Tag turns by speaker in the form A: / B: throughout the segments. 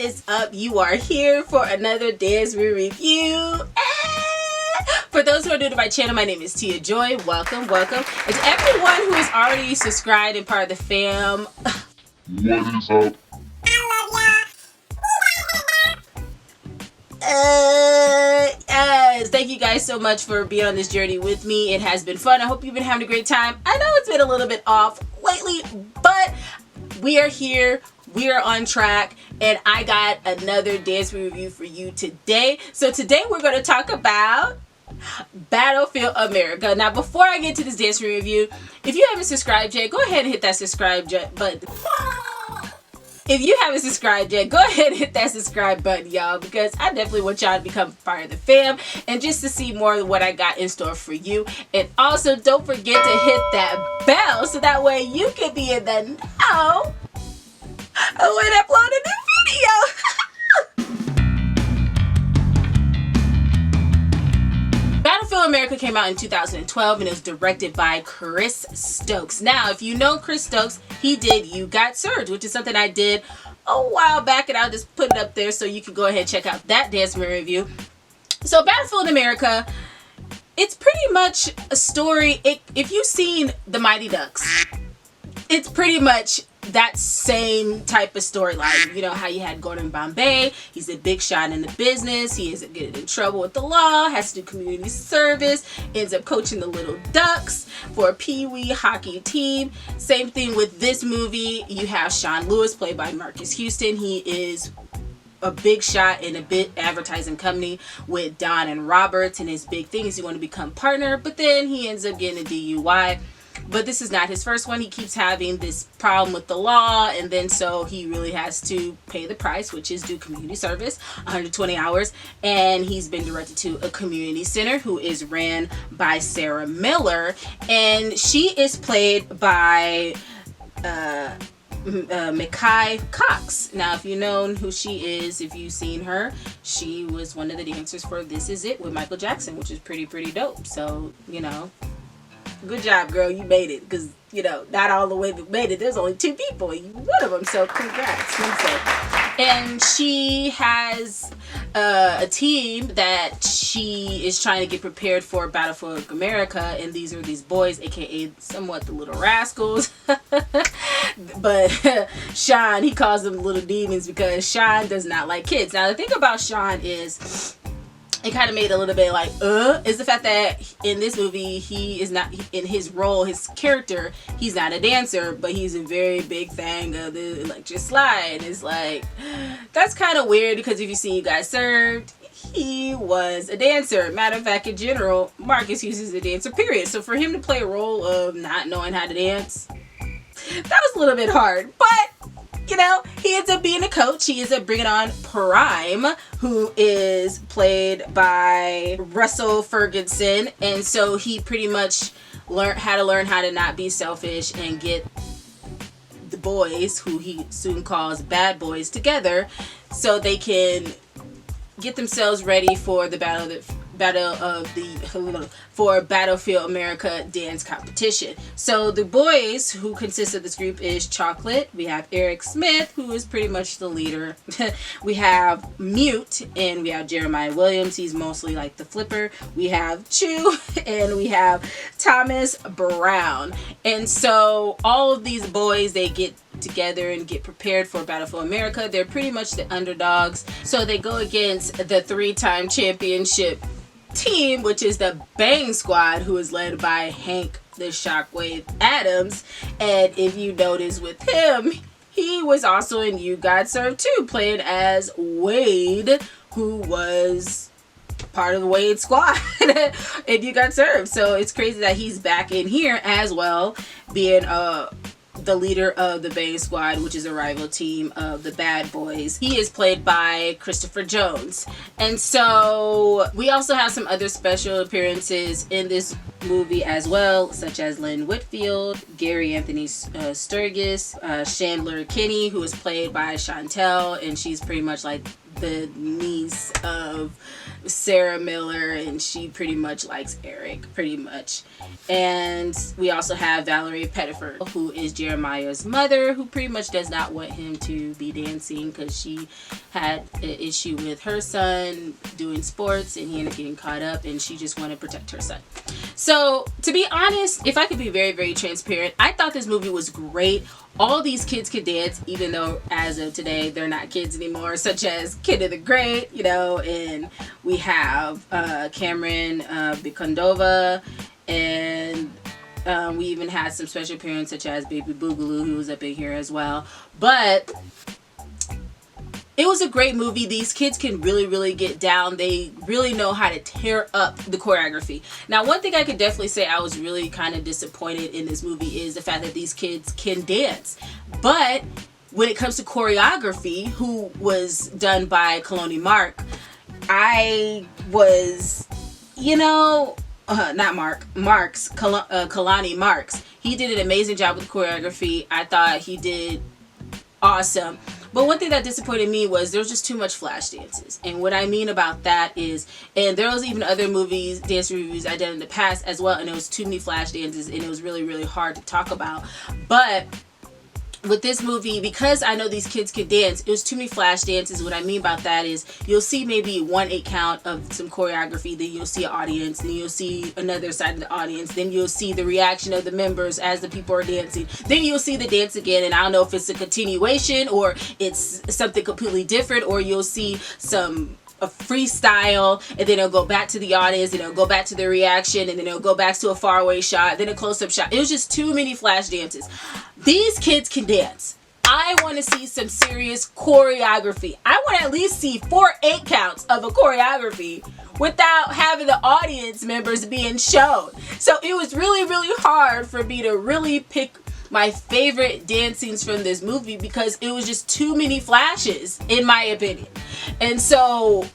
A: is up? You are here for another dance review. For those who are new to my channel, my name is Tia Joy. Welcome. And to everyone who is already subscribed and part of the fam,
B: what is up?
A: Yes, thank you guys so much for being on this journey with me. It has been fun. I hope you've been having a great time. I know it's been a little bit off lately, but we are here. We are on track, and I got another dance review for you today. So today we're going to talk about Battlefield America. Now, before I get to this dance review, if you haven't subscribed yet, go ahead and hit that subscribe button. If you haven't subscribed yet, go ahead and hit that subscribe button, y'all, because I definitely want y'all to become part of the fam and just to see more of what I got in store for you. And also, don't forget to hit that bell so that way you can be in the know when I upload a new video. Battlefield America came out in 2012 and it was directed by Chris Stokes. Now, if you know Chris Stokes, he did You Got Served, which is something I did a while back, and I'll just put it up there so you can go ahead and check out that dance review. So Battlefield America, it's pretty much a story. If you've seen The Mighty Ducks, it's pretty much that same type of storyline. You know how you had Gordon Bombay, he's a big shot in the business, he isn't getting in trouble with the law, has to do community service, ends up coaching the Little Ducks for a pee-wee hockey team. Same thing with this movie. You have Sean Lewis, played by Marcus Houston. He is a big shot in a big advertising company with Don and Roberts, and his big thing is he want to become partner, but then he ends up getting a DUI. But this is not his first one. He keeps having this problem with the law, and then so he really has to pay the price, which is do community service, 120 hours. And he's been directed to a community center who is ran by Sarah Miller, and she is played by Makai Cox. Now, if you know who she is, if you've seen her, she was one of the dancers for This Is It with Michael Jackson, which is pretty dope. So, you know, good job, girl. You made it, because, you know, not all the way that made it. There's only 2 people, and you one of them, so congrats. And she has a team that she is trying to get prepared for Battlefield America, and these are these boys, aka somewhat the Little Rascals. But Sean, he calls them little demons because Sean does not like kids. Now, the thing about Sean is, it kind of made a little bit like, is the fact that in this movie, he is not, in his role, his character, he's not a dancer, but he's a very big fan of the electric slide. And it's like, that's kind of weird, because if you see You Got Served, he was a dancer. Matter of fact, in general, Marcus uses a dancer, period. So for him to play a role of not knowing how to dance, that was a little bit hard. But you know, he ends up being a coach. He ends up bringing on Prime, who is played by Russell Ferguson. And so he pretty much learn how to not be selfish and get the boys, who he soon calls bad boys, together so they can get themselves ready for the Battlefield America dance competition. So the boys who consist of this group is Chocolate. We have Eric Smith, who is pretty much the leader. We have Mute, and we have Jeremiah Williams. He's mostly like the flipper. We have Chew, and we have Thomas Brown. And so all of these boys, they get together and get prepared for Battlefield America. They're pretty much the underdogs. So they go against the 3-time championship team, which is the Bang Squad, who is led by Hank the Shockwave Adams. And if you notice with him, he was also in You Got Served too, playing as Wade, who was part of the Wade squad and You Got Served. So it's crazy that he's back in here as well, being the leader of the Bang Squad, which is a rival team of the Bad Boys. He is played by Christopher Jones. And so we also have some other special appearances in this movie as well, such as Lynn Whitfield, Gary Anthony Sturgis, Chandler Kinney, who is played by Chantel, and she's pretty much like the niece of Sarah Miller, and she pretty much likes Eric, pretty much. And we also have Valerie Pettiford, who is Jeremiah's mother, who pretty much does not want him to be dancing because she had an issue with her son doing sports and he ended up getting caught up, and she just wanted to protect her son. So, to be honest, if I could be very, very transparent, I thought this movie was great. All these kids could dance, even though as of today they're not kids anymore, such as Kid of the Great, you know, and we have Cameron Bikondova, and we even had some special appearances such as Baby Boogaloo, who was up in here as well. But it was a great movie. These kids can really, really get down. They really know how to tear up the choreography. Now, one thing I could definitely say I was really kind of disappointed in this movie is the fact that these kids can dance. But when it comes to choreography, who was done by Kalani Mark, I was, you know, not Mark, Marks, Kalani Marks. He did an amazing job with choreography. I thought he did awesome. But one thing that disappointed me was there was just too much flash dances. And what I mean about that is, and there was even other movies, dance reviews I did in the past as well, and it was too many flash dances, and it was really, really hard to talk about. But with this movie, because I know these kids could dance, it was too many flash dances. What I mean about that is you'll see maybe 1/8 count of some choreography, then you'll see an audience, then you'll see another side of the audience, then you'll see the reaction of the members as the people are dancing, then you'll see the dance again, and I don't know if it's a continuation or it's something completely different, or you'll see a freestyle, and then it'll go back to the audience, and it'll go back to the reaction, and then it'll go back to a faraway shot, then a close-up shot. It was just too many flash dances. These kids can dance. I want to see some serious choreography. I want to at least see 4/8 counts of a choreography without having the audience members being shown. So it was really, really hard for me to really pick my favorite dance scenes from this movie because it was just too many flashes, in my opinion. And so,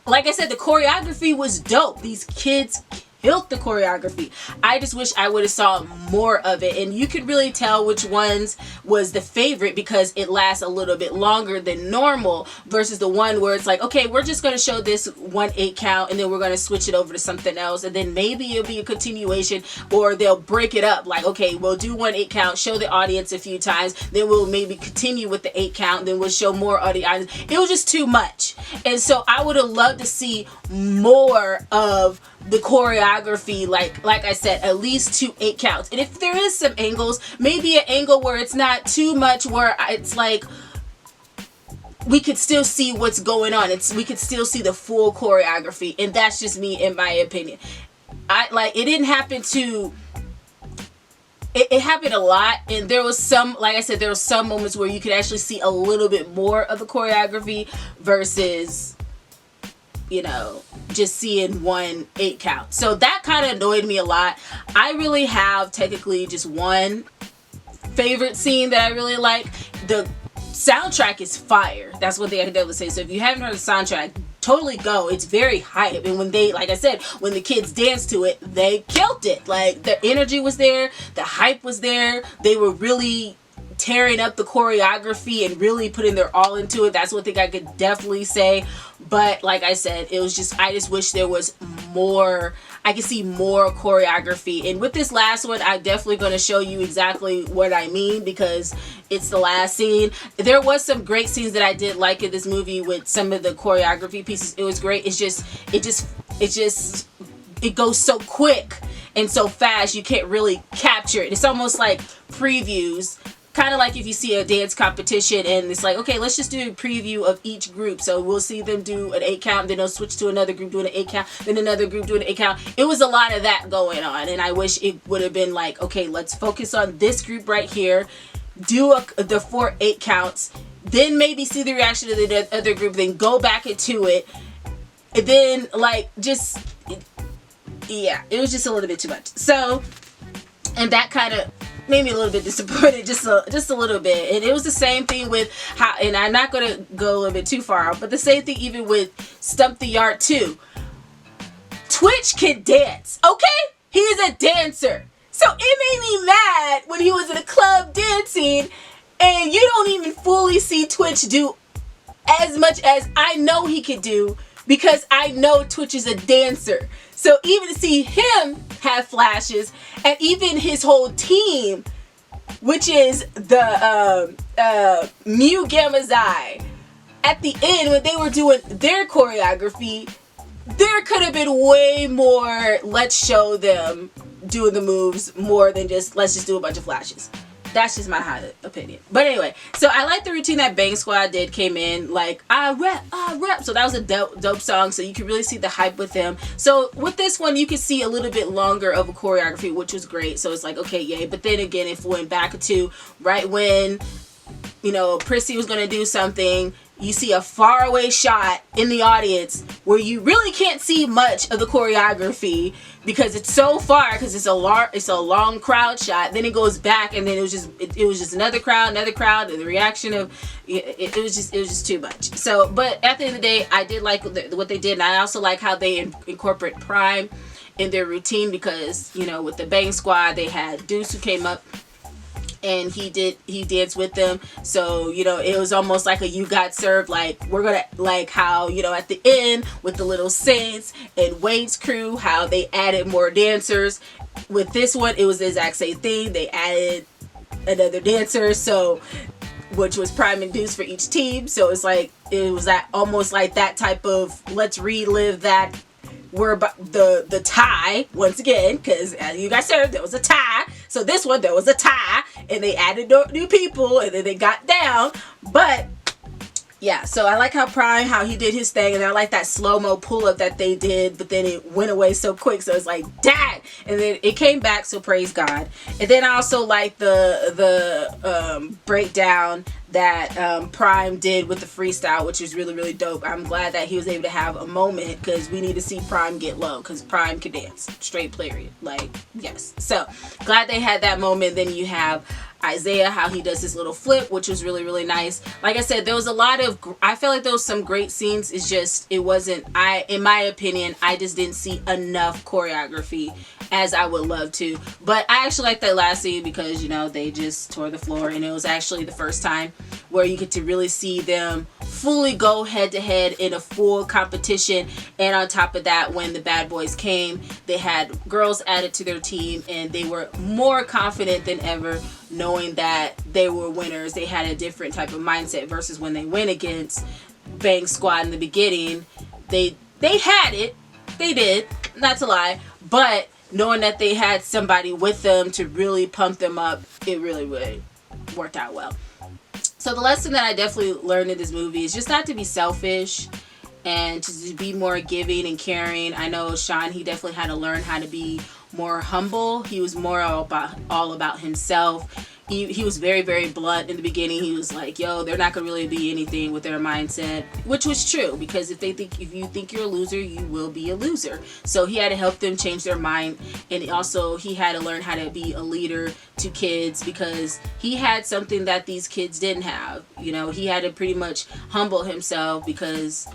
A: like I said, the choreography was dope. These kids killed the choreography. I just wish I would have saw more of it, and you could really tell which ones was the favorite because it lasts a little bit longer than normal versus the one where it's like, okay, we're just going to show this 1/8 count and then we're going to switch it over to something else, and then maybe it'll be a continuation, or they'll break it up like, okay, we'll do 1/8 count, show the audience a few times, then we'll maybe continue with the 8 count, then we'll show more audience. It was just too much, and so I would have loved to see more of the choreography, like I said, at least 2 8 counts. And if there is some angles, maybe an angle where it's not too much, where it's like we could still see what's going on. We could still see the full choreography, and that's just me, in my opinion. It didn't happen to. It happened a lot, and there was some, like I said, there were some moments where you could actually see a little bit more of the choreography versus, you know, just seeing 1/8 count. So that kind of annoyed me a lot. I really have technically just one favorite scene that I really like. The soundtrack is fire. That's one thing I can definitely say. So if you haven't heard the soundtrack, totally go. It's very hype. And when they, like I said, when the kids danced to it, they killed it. Like, the energy was there. The hype was there. They were really tearing up the choreography and really putting their all into it. That's one thing I could definitely say. But like I said, it was just, I just wish there was more, I could see more choreography. And with this last one, I'm definitely going to show you exactly what I mean because it's the last scene. There was some great scenes that I did like in this movie with some of the choreography pieces. It was great. It goes so quick and so fast, you can't really capture it. It's almost like previews. Kind of like if you see a dance competition and it's like, okay, let's just do a preview of each group. So we'll see them do an 8 count, then they'll switch to another group doing an 8 count, then another group doing an 8 count. It was a lot of that going on, and I wish it would have been like, okay, let's focus on this group right here, do the 4 8 counts, then maybe see the reaction of the other group, then go back into it, and then it was just a little bit too much. So, and that kind of made me a little bit disappointed, just a little bit. And it was the same thing with how, and I'm not going to go a little bit too far out, but the same thing even with Stump the Yard 2. Twitch can dance, okay? He is a dancer. So it made me mad when he was in a club dancing and you don't even fully see Twitch do as much as I know he could do, because I know Twitch is a dancer. So even to see him have flashes, and even his whole team, which is the Mu Gamma Xi, at the end when they were doing their choreography, there could have been way more let's show them doing the moves more than just let's just do a bunch of flashes. That's just my high opinion. But anyway, so I like the routine that Bang Squad did. Came in like, I rap. So that was a dope song. So you can really see the hype with them. So with this one, you can see a little bit longer of a choreography, which was great. So it's like, okay, yay. But then again, if we went back to right when, you know, Prissy was going to do something, you see a faraway shot in the audience where you really can't see much of the choreography because it's so far, because it's a long crowd shot. Then it goes back, and then it was just another crowd, and the reaction of it was just too much. So, but at the end of the day, I did like what they did, and I also like how they incorporate Prime in their routine, because, you know, with the Bang Squad, they had Deuce who came up and he danced with them. So, you know, it was almost like a you got served, like we're gonna, like how, you know, at the end with the Little Saints and Wade's crew, how they added more dancers. With this one, it was the exact same thing. They added another dancer, so, which was Prime and Deuce for each team. So it's like, it was that almost like that type of let's relive that. We're about the tie once again, because as you guys said, there was a tie. So this one, there was a tie, and they added new people, and then they got down. But yeah, so I like how Prime, how he did his thing, and I like that slow-mo pull-up that they did, but then it went away so quick, so it's like, dang! And then it came back, so praise God. And then I also like the breakdown that Prime did with the freestyle, which is really, really dope. I'm glad that he was able to have a moment, because we need to see Prime get low, because Prime can dance. Straight period. Like, yes. So, glad they had that moment. Then you have Isaiah, how he does his little flip, which was really, really nice. Like I said, there was a lot of, I felt like there was some great scenes. It's just, it wasn't, in my opinion, I just didn't see enough choreography as I would love to. But I actually like that last scene because, you know, they just tore the floor, and it was actually the first time where you get to really see them fully go head to head in a full competition. And on top of that, when the bad boys came, they had girls added to their team, and they were more confident than ever, knowing that they were winners. They had a different type of mindset versus when they went against Bang Squad in the beginning. They had it. They did, not to lie, but knowing that they had somebody with them to really pump them up, it really, really worked out well. So the lesson that I definitely learned in this movie is just not to be selfish and to be more giving and caring. I know Sean, he definitely had to learn how to be more humble. He was more all about himself. He was very, very blunt in the beginning. He was like, yo, they're not gonna really be anything with their mindset, which was true, because if you think you're a loser, you will be a loser. So he had to help them change their mind, and also he had to learn how to be a leader to kids, because he had something that these kids didn't have. You know, he had to pretty much humble himself, because,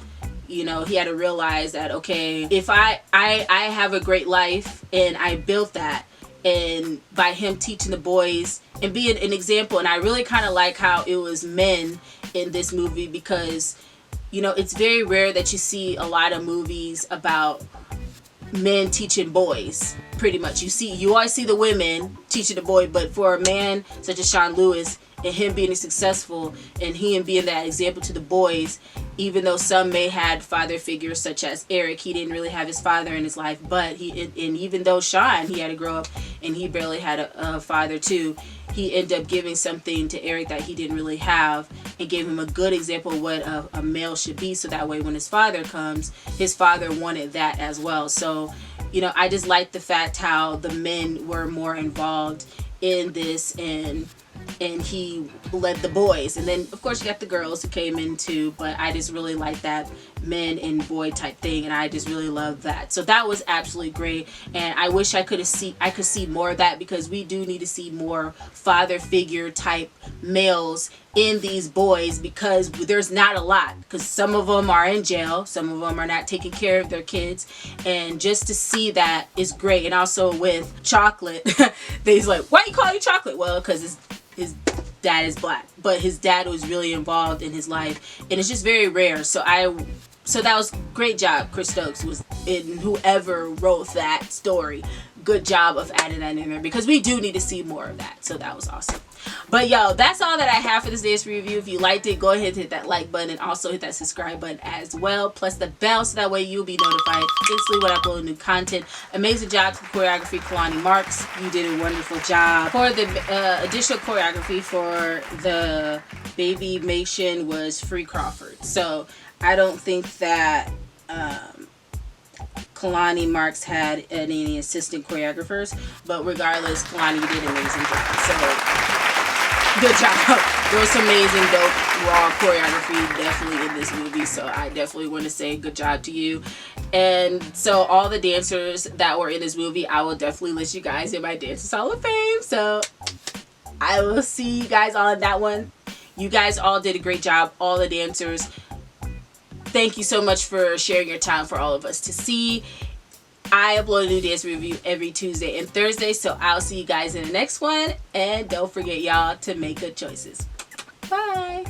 A: you know, he had to realize that, okay, if I have a great life and I built that, and by him teaching the boys and being an example. And I really kind of like how it was men in this movie, because, you know, it's very rare that you see a lot of movies about men teaching boys. Pretty much you always see the women teaching the boy, but for a man such as Sean Lewis, and him being successful, and him being that example to the boys, even though some may had father figures such as Eric, he didn't really have his father in his life. But and even though Sean, he had to grow up and he barely had a father too, he ended up giving something to Eric that he didn't really have, and gave him a good example of what a male should be, so that way when his father comes, his father wanted that as well. So, you know, I just like the fact how the men were more involved in this, and he led the boys. And then of course you got the girls who came in too, but I just really like that men and boy type thing, and I just really love that. So that was absolutely great, and I wish I could see more of that, because we do need to see more father figure type males in these boys, because there's not a lot, because some of them are in jail, some of them are not taking care of their kids, and just to see that is great. And also with Chocolate, they's like, why you call you Chocolate? Well, because his dad is black, but his dad was really involved in his life, and it's just very rare. So that was great job, Chris Stokes, was in whoever wrote that story. Good job of adding that in there, because we do need to see more of that. So that was awesome. But yo, that's all that I have for this day's review. If you liked it, go ahead and hit that like button, and also hit that subscribe button as well, plus the bell, so that way you'll be notified instantly when I upload new content. Amazing job to the choreography, Kalani Marks. You did a wonderful job. For the additional choreography for the Baby Mation was Free Crawford. So I don't think that Kalani Marks had any assistant choreographers, but regardless, Kalani, you did an amazing job. So good job. There was some amazing, dope, raw choreography definitely in this movie, so I definitely want to say good job to you. And so all the dancers that were in this movie, I will definitely list you guys in my Dancers Hall of Fame, so I will see you guys on that one. You guys all did a great job, all the dancers. Thank you so much for sharing your time for all of us to see. I upload a new dance review every Tuesday and Thursday, so I'll see you guys in the next one. And don't forget, y'all, to make good choices. Bye.